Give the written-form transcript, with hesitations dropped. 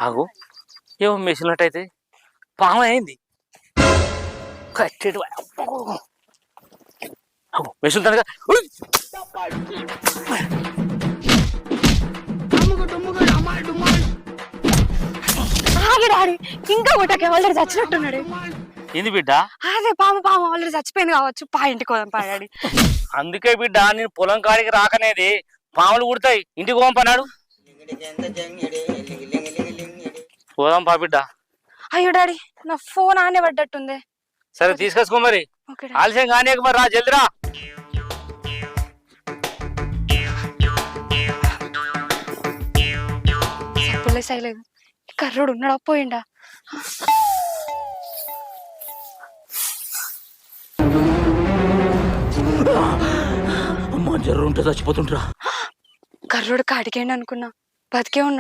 ఆగు ఏమో మెసినట్టయితే పాము అయింది కట్టేటి మెసులుతానుగా డాడీ ఇంకా ఒకటకి ఆల్రెడీ చచ్చినట్టున్నాడు. ఏంది బిడ్డ? అదే పాము ఆల్రెడీ చచ్చిపోయింది కావచ్చు. ఇంటికి పోదాం డాడీ. అందుకే బిడ్డ నేను పొలం కాడికి రాకనేది. పాములు కుడతాయి, ఇంటికి పంపన్నాడు. పోదాం పా బిడ్డ. అయ్యో డాడీ నా ఫోన్ ఆనే పడ్డట్టుంది. సరే తీసుకొచ్చుకో మరి. ఆలస్యం కానీ మరి రా, జల్దిరా. సైలేదు కర్రోడు ఉన్నాడా పోయిండా? అమ్మ జర్రు ఉంటే చచ్చిపోతుంటరా. కర్రోడు కాడికేండి అనుకున్నా, బతికే ఉన్నాడు.